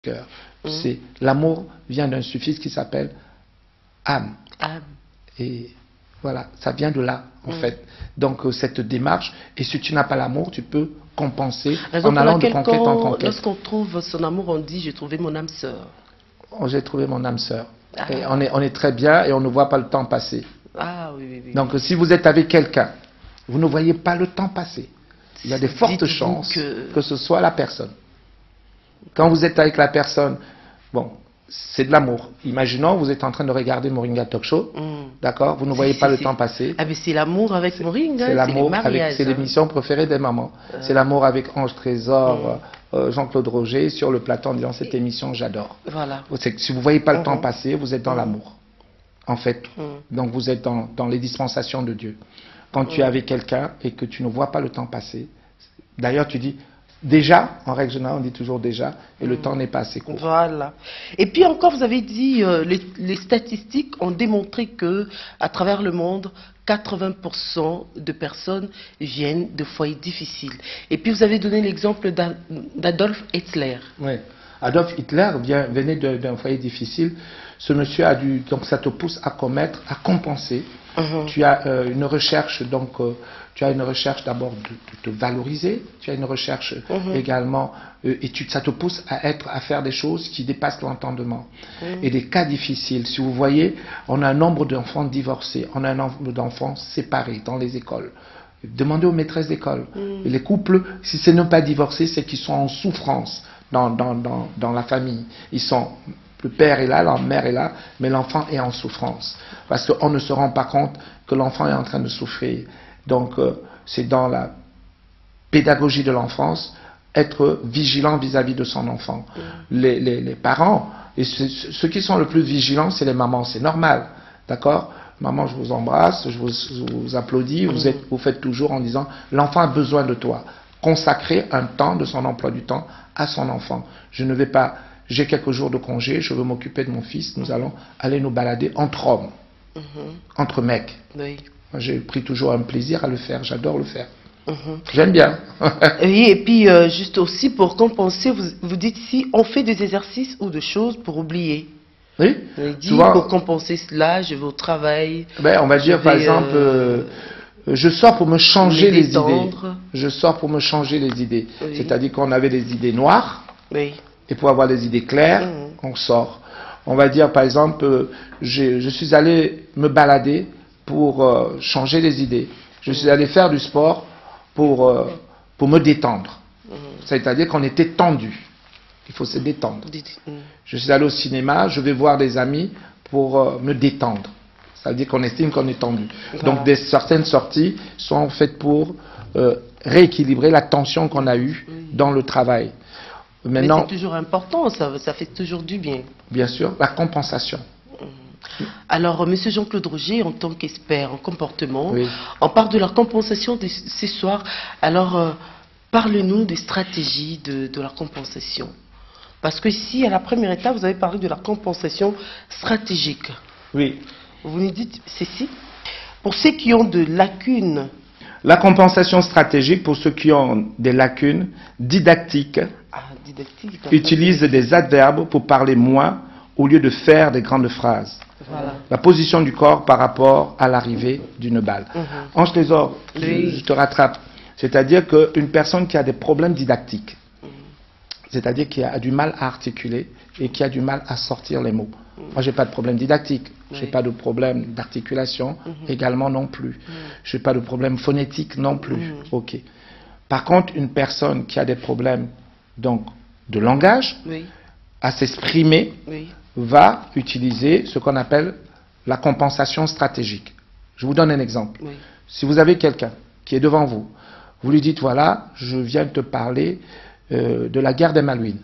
cœur. C'est l'amour vient d'un suffixe qui s'appelle âme. Âme. Et voilà, ça vient de là, en fait. Donc, cette démarche, et si tu n'as pas l'amour, tu peux compenser en allant de conquête en conquête. Lorsqu'on trouve son amour, on dit « j'ai trouvé mon âme sœur ». Oh, j'ai trouvé mon âme sœur. Et on est très bien et on ne voit pas le temps passer. Ah oui, oui, oui. Donc, si vous êtes avec quelqu'un, vous ne voyez pas le temps passer. Il y a de fortes chances que ce soit la personne. Quand vous êtes avec la personne, bon, c'est de l'amour. Imaginons, vous êtes en train de regarder Moringa Talk Show, d'accord? Vous ne voyez pas le temps passer. Ah, mais c'est l'amour avec Moringa, c'est l'amour avec, c'est l'émission préférée des mamans. C'est l'amour avec Ange Trésor, Jean-Claude Roger, sur le plateau en disant cette émission, j'adore. Voilà. Si vous ne voyez pas le temps passer, vous êtes dans l'amour, en fait. Donc vous êtes dans les dispensations de Dieu. Quand tu es avec quelqu'un et que tu ne vois pas le temps passer, d'ailleurs tu dis, déjà, en règle générale, on dit toujours déjà, et le temps n'est pas assez court. Voilà. Et puis encore, vous avez dit, les statistiques ont démontré que, à travers le monde, 80% de personnes viennent de foyers difficiles. Et puis vous avez donné l'exemple d'Adolf Hitler. Oui. Adolf Hitler venait d'un foyer difficile. Ce monsieur a dû, donc ça te pousse à commettre, à compenser. Tu as une recherche, donc tu as une recherche d'abord de te valoriser, tu as une recherche également, et ça te pousse à faire des choses qui dépassent l'entendement. Et des cas difficiles, si vous voyez, on a un nombre d'enfants divorcés, on a un nombre d'enfants séparés dans les écoles. Demandez aux maîtresses d'école. Les couples, si ce n'est pas divorcé, c'est qu'ils sont en souffrance dans la famille. Ils sont... Le père est là, la mère est là, mais l'enfant est en souffrance. Parce qu'on ne se rend pas compte que l'enfant est en train de souffrir. Donc, c'est dans la pédagogie de l'enfance, être vigilant vis-à-vis de son enfant. Les parents, et ceux qui sont le plus vigilants, c'est les mamans, c'est normal. D'accord? Maman, je vous embrasse, je vous applaudis, vous faites toujours en disant, l'enfant a besoin de toi. Consacrer un temps de son emploi du temps à son enfant. Je ne vais pas... J'ai quelques jours de congé, je veux m'occuper de mon fils, nous allons aller nous balader entre hommes, entre mecs. Oui. J'ai pris toujours un plaisir à le faire, j'adore le faire. J'aime bien. Oui, et puis juste aussi pour compenser, vous dites si on fait des exercices ou des choses pour oublier. Oui. Vous dit, pour compenser cela, je vais au travail. Ben, on va dire par exemple, je sors pour me changer les idées. Je sors pour me changer les idées. Oui. C'est-à-dire qu'on avait des idées noires. Oui. Et pour avoir des idées claires, on sort. On va dire, par exemple, je suis allé me balader pour changer les idées. Je suis allé faire du sport pour me détendre. C'est-à-dire qu'on était tendu. Il faut se détendre. Je suis allé au cinéma, je vais voir des amis pour me détendre. Ça veut dire qu'on estime qu'on est tendu. Voilà. Donc, certaines sorties sont faites pour rééquilibrer la tension qu'on a eue dans le travail. Maintenant, mais c'est toujours important, ça fait toujours du bien. Bien sûr, la compensation. Alors, M. Jean-Claude Roger, en tant qu'expert en comportement, on parle de la compensation ce soir. Alors, parle-nous des stratégies de la compensation. Parce que ici, à la première étape, vous avez parlé de la compensation stratégique. Oui. Vous nous dites ceci. Pour ceux qui ont de lacunes. La compensation stratégique, pour ceux qui ont des lacunes didactiques, utilise des adverbes pour parler moins au lieu de faire des grandes phrases. Voilà. La position du corps par rapport à l'arrivée d'une balle. Ange Trésor, je te rattrape. C'est-à-dire qu'une personne qui a des problèmes didactiques, c'est-à-dire qui a du mal à articuler et qui a du mal à sortir les mots. Moi, je n'ai pas de problème didactique, je n'ai pas de problème d'articulation également non plus. Je n'ai pas de problème phonétique non plus. Ok. Par contre, une personne qui a des problèmes donc, de langage, à s'exprimer, va utiliser ce qu'on appelle la compensation stratégique. Je vous donne un exemple. Si vous avez quelqu'un qui est devant vous, vous lui dites, voilà, je viens de te parler de la guerre des Malouines.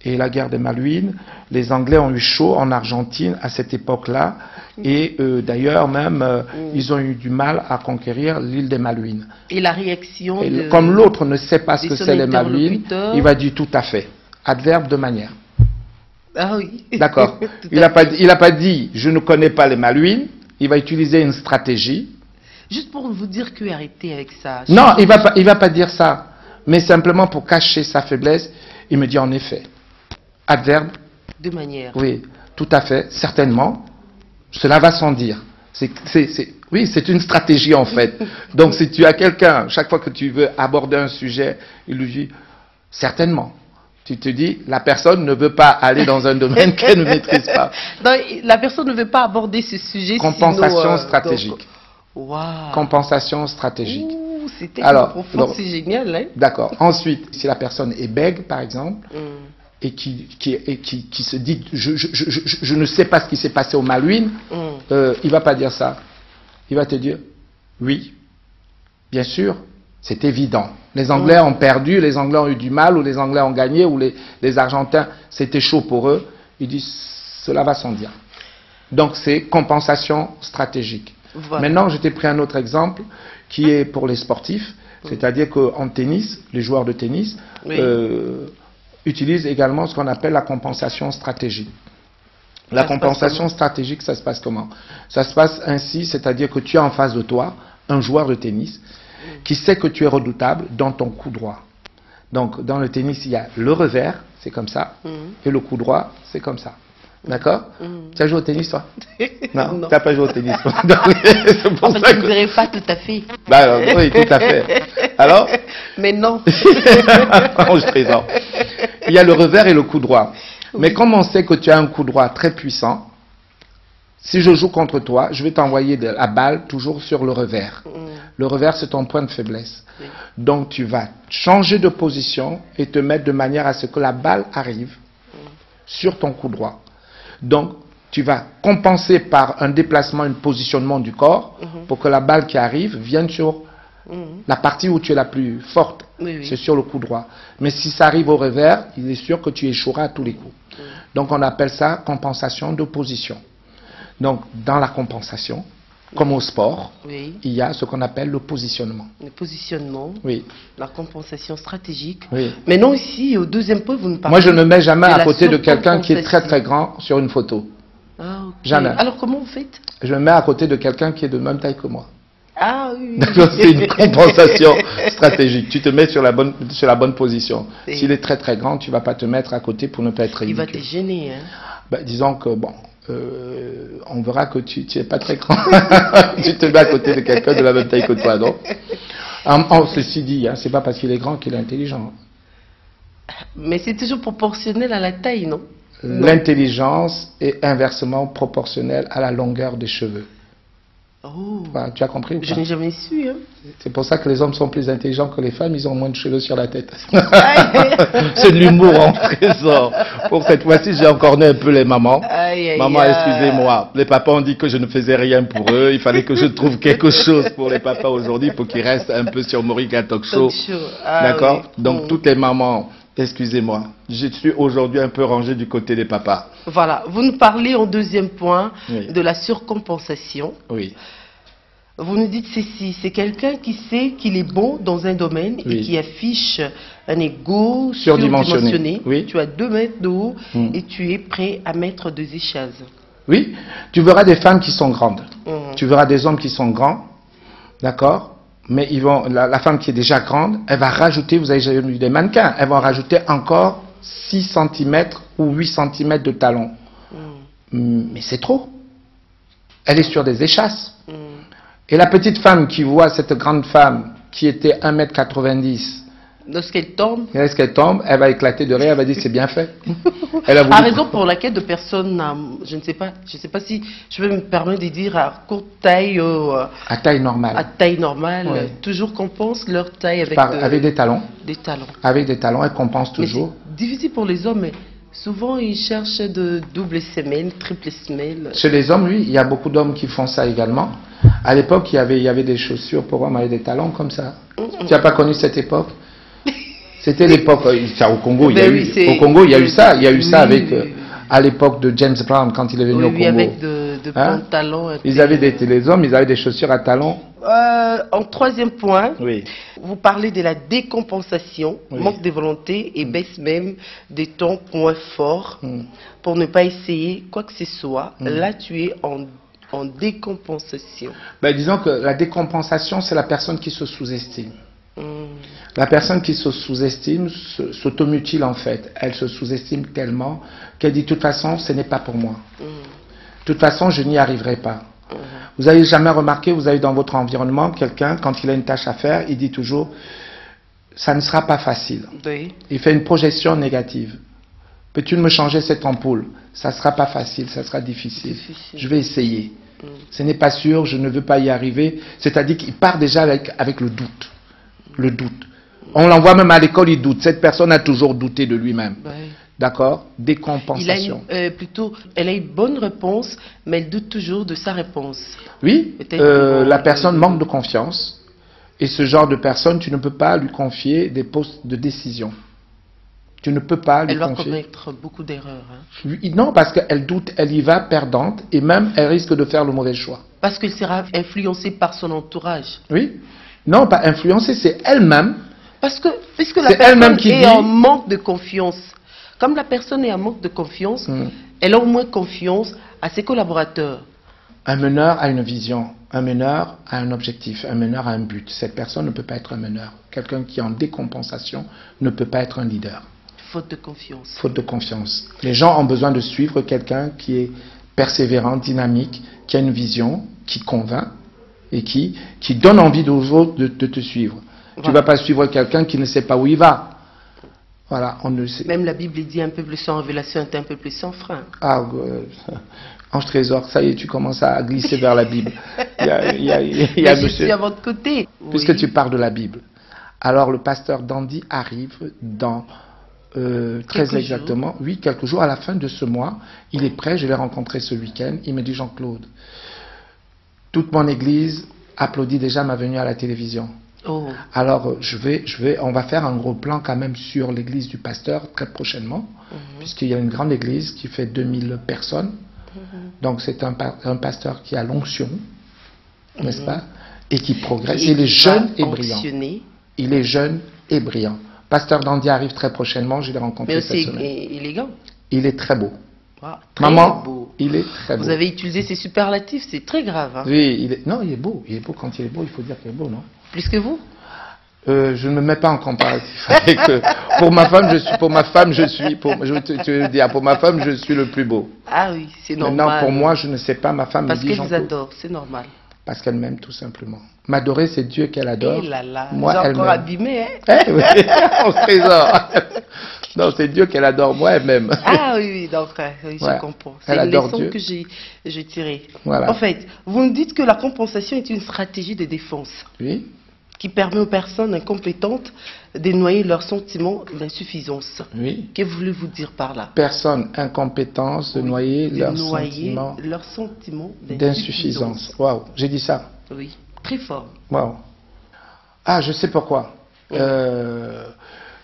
Et la guerre des Malouines, les Anglais ont eu chaud en Argentine à cette époque-là, et d'ailleurs même, ils ont eu du mal à conquérir l'île des Malouines. Et la réaction comme l'autre ne sait pas ce que c'est les Malouines, il va dire tout à fait. Adverbe de manière. Ah oui. D'accord. Il n'a pas dit, je ne connais pas les Malouines, il va utiliser une stratégie. Juste pour vous dire que arrêtez avec ça. Non, il va pas dire ça. Mais simplement pour cacher sa faiblesse, il me dit en effet. Adverbe. De manière. Oui, tout à fait, certainement. Cela va sans dire. Oui, c'est une stratégie en fait. Donc si tu as quelqu'un, chaque fois que tu veux aborder un sujet, il lui dit certainement. Tu te dis, la personne ne veut pas aller dans un domaine qu'elle ne maîtrise pas. Donc, la personne ne veut pas aborder ce sujet. Compensation stratégique. Wow. Compensation stratégique. C'était profond, c'est génial. Hein? D'accord. Ensuite, si la personne est bègue, par exemple, et qui se dit je ne sais pas ce qui s'est passé au Malouines, il va pas dire ça. Il va te dire oui, bien sûr, c'est évident. Les Anglais ont perdu, les Anglais ont eu du mal, ou les Anglais ont gagné, ou les Argentins, c'était chaud pour eux. Il dit cela va sans dire. Donc c'est compensation stratégique. Voilà. Maintenant, je t'ai pris un autre exemple qui est pour les sportifs, c'est-à-dire qu'en tennis, les joueurs de tennis utilisent également ce qu'on appelle la compensation stratégique. La compensation stratégique, ça se passe comment? Ça se passe ainsi, c'est-à-dire que tu as en face de toi un joueur de tennis qui sait que tu es redoutable dans ton coup droit. Donc, dans le tennis, il y a le revers, c'est comme ça, et le coup droit, c'est comme ça. D'accord? Tu as joué au tennis, toi? Non, tu n'as pas joué au tennis. C'est pour ça que... tu ne dirais pas tout à fait. Bah alors, oui, tout à fait. Alors? Mais non. Non, je présente. Il y a le revers et le coup droit. Oui. Mais comme on sait que tu as un coup droit très puissant, si je joue contre toi, je vais t'envoyer la balle toujours sur le revers. Le revers, c'est ton point de faiblesse. Oui. Donc, tu vas changer de position et te mettre de manière à ce que la balle arrive sur ton coup droit. Donc, tu vas compenser par un déplacement, un positionnement du corps pour que la balle qui arrive vienne sur la partie où tu es la plus forte. C'est sur le coup droit. Mais si ça arrive au revers, il est sûr que tu échoueras à tous les coups. Donc, on appelle ça compensation de position. Donc, dans la compensation, comme au sport, il y a ce qu'on appelle le positionnement. Le positionnement, la compensation stratégique. Oui. Mais non, ici, au deuxième point, vous me parlez... Moi, je ne mets jamais à côté de quelqu'un qui est très très grand sur une photo. Ah, okay. Jamais. Alors, comment vous faites? Je me mets à côté de quelqu'un qui est de même taille que moi. Ah oui. C'est une compensation stratégique. Tu te mets sur la bonne position. S'il est très très grand, tu ne vas pas te mettre à côté pour ne pas être ridicule. Il va te gêner. Hein? Ben, disons que, bon... on verra que tu n'es pas très grand. Tu te mets à côté de quelqu'un de la même taille que toi, non? Ceci dit, hein, c'est pas parce qu'il est grand qu'il est intelligent. Mais c'est toujours proportionnel à la taille, non? L'intelligence est inversement proportionnelle à la longueur des cheveux. Oh. Enfin, tu as compris ou pas? Je n'ai jamais su. Hein. C'est pour ça que les hommes sont plus intelligents que les femmes, ils ont moins de cheveux sur la tête. C'est de l'humour en présent. Pour cette fois-ci, j'ai encore né un peu les mamans. Maman, excusez-moi. Les papas ont dit que je ne faisais rien pour eux. Il fallait que je trouve quelque chose pour les papas aujourd'hui pour qu'ils restent un peu sur Morica Talk Show. D'accord? Donc, toutes les mamans, excusez-moi. Je suis aujourd'hui un peu rangé du côté des papas. Voilà. Vous nous parlez en deuxième point de la surcompensation. Oui. Vous nous dites ceci, c'est quelqu'un qui sait qu'il est bon dans un domaine et qui affiche un ego surdimensionné. Oui. Tu as 2 mètres de haut et tu es prêt à mettre 2 échasses. Oui, tu verras des femmes qui sont grandes. Tu verras des hommes qui sont grands, d'accord? Mais ils vont, la femme qui est déjà grande, elle va rajouter, vous avez déjà vu des mannequins, elle va rajouter encore 6 cm ou 8 cm de talons. Mais c'est trop. Elle est sur des échasses. Et la petite femme qui voit cette grande femme qui était 1,90 m, lorsqu'elle tombe, elle va éclater de rire, elle va dire c'est bien fait. Elle a raison pour laquelle de personnes, je ne sais pas si je vais me permettre de dire à courte taille, à taille normale. À taille normale, toujours compense leur taille avec des talons. Des talons. Avec des talons, elle compense toujours. C'est difficile pour les hommes, mais souvent ils cherchent de double semelle, triple semelle. Chez les hommes, oui, il y a beaucoup d'hommes qui font ça également. À l'époque, il y avait des chaussures pour hommes avec des talons comme ça. Tu n'as pas connu cette époque? C'était l'époque, au Congo, il y a eu ça. Il y a eu ça avec, à l'époque de James Brown, quand il est venu au Congo. Avec de pantalons. Les hommes, ils avaient des chaussures à talons. En troisième point, vous parlez de la décompensation, manque de volonté et baisse même de ton point fort pour ne pas essayer quoi que ce soit. Là, tu es en décompensation. Ben, disons que la décompensation, c'est la personne qui se sous-estime. La personne qui se sous-estime s'automutile en fait. Elle se sous-estime tellement qu'elle dit de toute façon, ce n'est pas pour moi. De toute façon, je n'y arriverai pas. Vous avez jamais remarqué, vous avez dans votre environnement quelqu'un, quand il a une tâche à faire, il dit toujours, ça ne sera pas facile. Oui. Il fait une projection négative. Peux-tu me changer cette ampoule? Ça ne sera pas facile, ça sera difficile. Je vais essayer. Ce n'est pas sûr, je ne veux pas y arriver. C'est-à-dire qu'il part déjà avec le doute. Le doute. On l'envoie même à l'école, il doute. Cette personne a toujours douté de lui-même. Oui. D'accord? Décompensation. Elle a une bonne réponse, mais elle doute toujours de sa réponse. Oui, la personne manque de confiance. Et ce genre de personne, tu ne peux pas lui confier des postes de décision. Tu ne peux pas lui confier. Elle va commettre beaucoup d'erreurs. Hein. Non, parce qu'elle doute, elle y va perdante, et même elle risque de faire le mauvais choix. Parce qu'elle sera influencée par son entourage. Oui. Non, pas influencée, c'est elle-même. Parce que, puisque la personne est en manque de confiance, comme la personne est en manque de confiance, elle a au moins confiance à ses collaborateurs. Un meneur a une vision, un meneur a un objectif, un meneur a un but. Cette personne ne peut pas être un meneur. Quelqu'un qui est en décompensation ne peut pas être un leader. Faute de confiance. Faute de confiance. Les gens ont besoin de suivre quelqu'un qui est persévérant, dynamique, qui a une vision, qui convainc et qui donne envie aux autres de te suivre. Voilà. Tu ne vas pas suivre quelqu'un qui ne sait pas où il va. Voilà, on ne sait. Même la Bible dit un peuple sans révélation est un peuple sans frein. Ah, Ange Trésor, ça y est, tu commences à glisser vers la Bible. Je suis à votre côté. Puisque tu parles de la Bible. Alors le pasteur Dandy arrive dans très exactement, oui, quelques jours à la fin de ce mois. Il est prêt, je l'ai rencontré ce week-end. Il me dit, Jean-Claude, toute mon église applaudit déjà ma venue à la télévision. Oh. Alors, on va faire un gros plan quand même sur l'église du pasteur très prochainement, puisqu'il y a une grande église qui fait 2000 personnes. Donc, c'est un pasteur qui a l'onction, n'est-ce pas, et qui progresse. Il est jeune et brillant. Il est jeune et brillant. Pasteur Dandy arrive très prochainement, je l'ai rencontré cette semaine. Mais aussi élégant. Il est très beau. Wow, Maman, beau. Il est très beau. Vous avez utilisé ces superlatifs, c'est très grave. Hein. Oui, non, il est beau. Il est beau quand il est beau, il faut dire qu'il est beau, non? Plus que vous? Je ne me mets pas en comparatif avec pour ma femme, je suis le plus beau. Ah oui, c'est normal. Maintenant, pour moi, je ne sais pas, ma femme parce me dit... Parce qu'elle vous adore, c'est normal. Parce qu'elle m'aime tout simplement. M'adorer, c'est Dieu qu'elle adore. Et là là, moi, elle encore abîmé, hein? Oui, on se trésor. Non, c'est Dieu qu'elle adore, moi, elle m'aime. Ah oui, donc, oui, je comprends. C'est une leçon que j'ai tirée. Voilà. En fait, vous me dites que la compensation est une stratégie de défense. Oui. Qui permet aux personnes incompétentes de noyer leurs sentiments d'insuffisance. Oui. Que voulez-vous dire par là? Personnes incompétentes de noyer leurs sentiments d'insuffisance. Waouh, j'ai dit ça. Oui, très fort. Waouh. Ah, je sais pourquoi.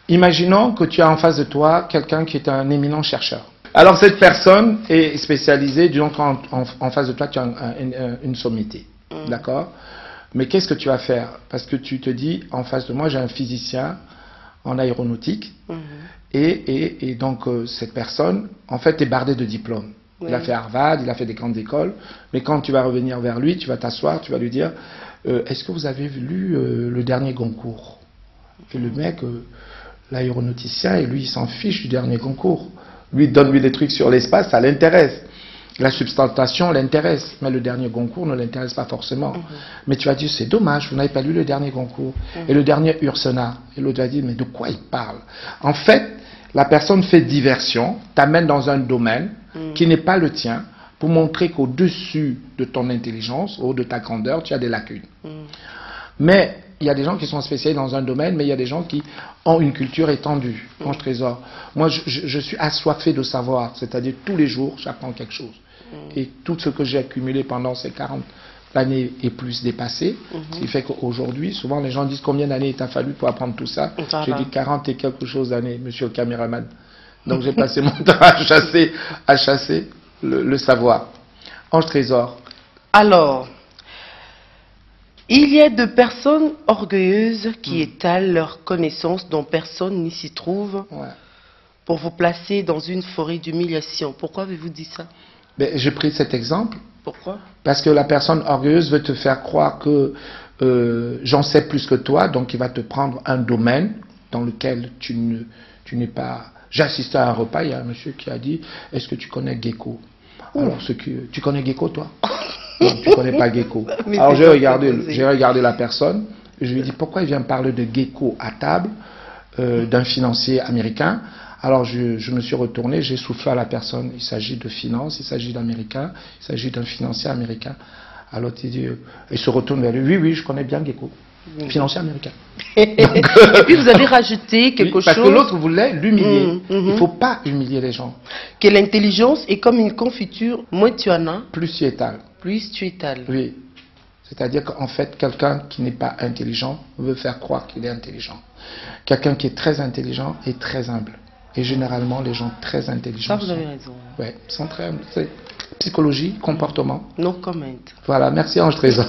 Imaginons que tu as en face de toi quelqu'un qui est un éminent chercheur. Alors cette personne est spécialisée, donc en face de toi tu as une sommité. D'accord? Mais qu'est-ce que tu vas faire? Parce que tu te dis, en face de moi, j'ai un physicien en aéronautique, et donc cette personne, en fait, est bardée de diplômes. Oui. Il a fait Harvard, il a fait des grandes écoles, mais quand tu vas revenir vers lui, tu vas t'asseoir, tu vas lui dire, est-ce que vous avez lu le dernier Goncourt? Et le mec, l'aéronauticien, et lui, il s'en fiche du dernier Goncourt. Lui, donne-lui des trucs sur l'espace, ça l'intéresse. La substantation l'intéresse, mais le dernier Goncourt ne l'intéresse pas forcément. Mais tu vas dire, c'est dommage, vous n'avez pas lu le dernier Goncourt. Et le dernier Ursena. Et l'autre va dire, mais de quoi il parle? En fait, la personne fait diversion, t'amène dans un domaine qui n'est pas le tien, pour montrer qu'au-dessus de ton intelligence, ou de ta grandeur, tu as des lacunes. Mais il y a des gens qui sont spécialisés dans un domaine, mais il y a des gens qui ont une culture étendue. Ange Trésor. Moi, je suis assoiffé de savoir, c'est-à-dire tous les jours, j'apprends quelque chose. Et tout ce que j'ai accumulé pendant ces 40 années est plus dépassé. Ce qui fait qu'aujourd'hui, souvent les gens disent combien d'années il t'a fallu pour apprendre tout ça. J'ai dit 40 et quelque chose d'années, monsieur le caméraman. Donc j'ai passé mon temps à chasser le savoir. Ange Trésor. Alors, il y a de personnes orgueilleuses qui étalent leurs connaissances dont personne n'y s'y trouve pour vous placer dans une forêt d'humiliation. Pourquoi avez-vous dit ça? J'ai pris cet exemple. Pourquoi? Parce que la personne orgueilleuse veut te faire croire que j'en sais plus que toi, donc il va te prendre un domaine dans lequel tu n'es pas... J'ai assisté à un repas, il y a un monsieur qui a dit, est-ce que tu connais Gecko? Alors, tu connais Gecko, toi? Non, tu ne connais pas Gecko. Alors, j'ai regardé la personne, et je lui ai dit, pourquoi il vient parler de Gecko à table, d'un financier américain? Alors, je me suis retourné, j'ai soufflé à la personne, il s'agit de finance, il s'agit d'américain, il s'agit d'un financier américain. Alors, il se retourne vers lui, oui, oui, je connais bien Gecko. Financier américain. Donc, et puis vous avez rajouté quelque chose. Parce que l'autre voulait l'humilier. Il ne faut pas humilier les gens. Que l'intelligence est comme une confiture, moins tu en as, plus tu étales. Plus tu étales. Oui. C'est-à-dire qu'en fait, quelqu'un qui n'est pas intelligent veut faire croire qu'il est intelligent. Quelqu'un qui est très intelligent est très humble. Et généralement, les gens très intelligents. Ça, vous avez raison. Ouais, sont très humbles. Psychologie, comportement. No comment. Voilà, merci Ange Trésor.